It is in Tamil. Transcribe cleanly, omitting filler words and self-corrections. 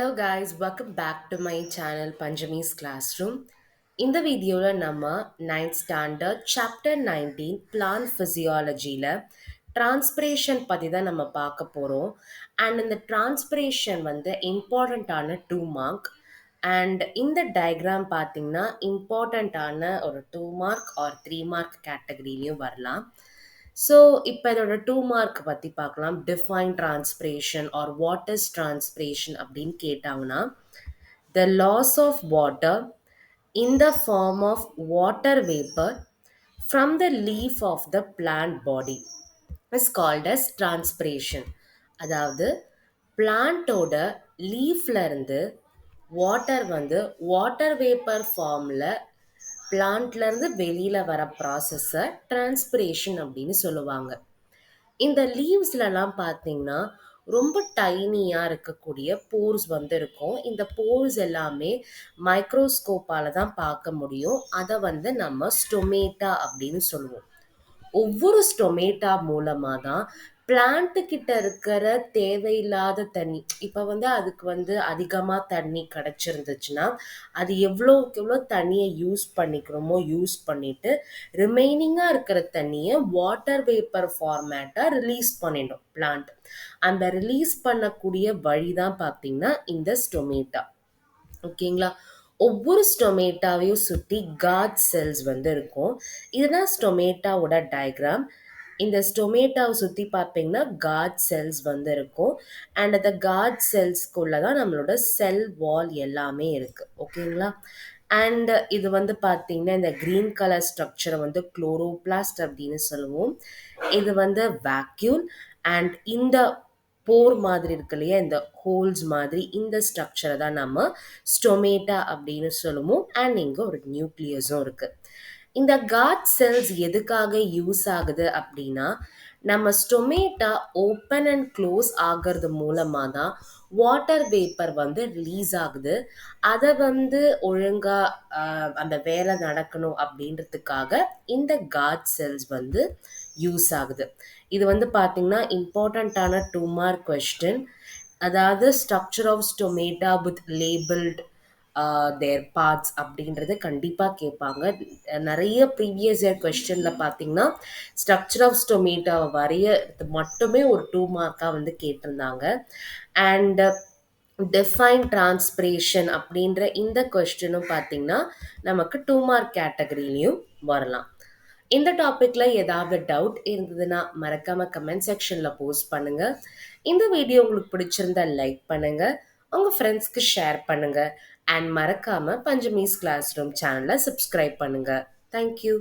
Hello guys, welcome back to my channel Panjami's Classroom. இந்த வீடியோவில் நம்ம 9th standard chapter 19 plant physiologyல transpiration பற்றி தான் நம்ம பார்க்க போகிறோம். அண்ட் இந்த transpiration வந்து இம்பார்ட்டண்ட்டான 2 mark அண்ட் இந்த டயக்ராம் பார்த்தீங்கன்னா இம்பார்ட்டண்ட்டான ஒரு 2 mark or 3 mark கேட்டகரிலையும் வரலாம். ஸோ இப்போ இதோட 2 மார்க் பற்றி பார்க்கலாம். Define transpiration or what is transpiration அப்படின்னு கேட்டாங்கன்னா, the loss of water in the form of water vapour from the leaf of the plant body is called as transpiration. அதாவது பிளான்ட்டோட லீஃப்ல இருந்து வாட்டர் வந்து வாட்டர் வேப்பர் ஃபார்மில் பிளான்ட்லேருந்து வெளியில் வர ப்ராசஸை டிரான்ஸ்பிரேஷன் அப்படின்னு சொல்லுவாங்க. இந்த லீவ்ஸ்லலாம் பார்த்தீங்கன்னா ரொம்ப டைனியாக இருக்கக்கூடிய போர்ஸ் வந்து இருக்கும். இந்த போர்ஸ் எல்லாமே மைக்ரோஸ்கோப்பால் தான் பார்க்க முடியும். அதை வந்து நம்ம ஸ்டொமேட்டா அப்படின்னு சொல்லுவோம். ஒவ்வொரு ஸ்டொமேட்டா மூலமாக தான் பிளான்ட்டு கிட்ட இருக்கிற தேவையில்லாத தண்ணி, இப்போ வந்து அதுக்கு வந்து அதிகமாக தண்ணி கிடச்சிருந்துச்சுன்னா அது எவ்வளோக்கு எவ்வளோ தண்ணியை யூஸ் பண்ணிக்கிறோமோ யூஸ் பண்ணிட்டு ரிமைனிங்காக இருக்கிற தண்ணியை வாட்டர் வேப்பர் ஃபார்மேட்டாக ரிலீஸ் பண்ணிடும் பிளான்ட். அந்த ரிலீஸ் பண்ணக்கூடிய வழி தான் பார்த்தீங்கன்னா இந்த ஸ்டொமேட்டா. ஓகேங்களா? ஒவ்வொரு ஸ்டொமேட்டாவையும் சுற்றி காட் செல்ஸ் வந்து இருக்கும். இதுதான் ஸ்டொமேட்டாவோட டயக்ராம். இந்த ஸ்டொமேட்டாவை சுற்றி பார்த்தீங்கன்னா காட் செல்ஸ் வந்து இருக்கும். அண்ட் அந்த காட் செல்ஸ்க்குள்ளே தான் நம்மளோட செல் வால் எல்லாமே இருக்குது. ஓகேங்களா? அண்ட் இது வந்து பார்த்தீங்கன்னா இந்த க்ரீன் கலர் ஸ்ட்ரக்சரை வந்து குளோரோபிளாஸ்ட் அப்படின்னு சொல்லுவோம். இது வந்து வேக்யூல். அண்ட் இந்த போர் மாதிரி இருக்கு இல்லையா, இந்த ஹோல்ஸ் மாதிரி இந்த ஸ்ட்ரக்சரை தான் நம்ம ஸ்டொமேட்டா அப்படின்னு சொல்லுவோம். அண்ட் இங்கே ஒரு நியூக்ளியஸும் இருக்குது. இந்த காட் செல்ஸ் எதுக்காக யூஸ் ஆகுது அப்படின்னா, நம்ம ஸ்டொமேட்டா ஓப்பன் அண்ட் க்ளோஸ் ஆகிறது மூலமாக தான் வாட்டர் வேப்பர் வந்து ரிலீஸ் ஆகுது. அதை வந்து ஒழுங்காக அந்த வேலை நடக்கணும் அப்படின்றதுக்காக இந்த காட் செல்ஸ் வந்து யூஸ் ஆகுது. இது வந்து பார்த்தீங்கன்னா இம்பார்ட்டண்ட்டான 2 மார்க் கொஸ்டின். அதாவது structure of stomata with labelled their parts அப்படின்றது கண்டிப்பாக கேட்பாங்க. நிறைய ப்ரீவியஸ் இயர் கொஸ்டினில் பார்த்தீங்கன்னா ஸ்ட்ரக்சர் ஆஃப் ஸ்டொமேட்டாவை வரையறது மட்டுமே ஒரு 2 மார்க்காக வந்து கேட்டிருந்தாங்க. அண்ட் டிஃபைன் டிரான்ஸ்பிரேஷன் அப்படின்ற இந்த கொஸ்டினும் பார்த்தீங்கன்னா நமக்கு 2 மார்க் கேட்டகரிலையும் வரலாம். இந்த டாப்பிக்கில் ஏதாவது டவுட் இருந்ததுன்னா மறக்காமல் கமெண்ட் செக்ஷனில் போஸ்ட் பண்ணுங்கள். இந்த வீடியோ உங்களுக்கு பிடிச்சிருந்தா லைக் பண்ணுங்கள், உங்கள் ஃப்ரெண்ட்ஸ்க்கு ஷேர் பண்ணுங்கள். அண்ட் மறக்காமல் பஞ்சமீஸ் கிளாஸ் ரூம் சேனலை சப்ஸ்கிரைப் பண்ணுங்கள். தேங்க்யூ.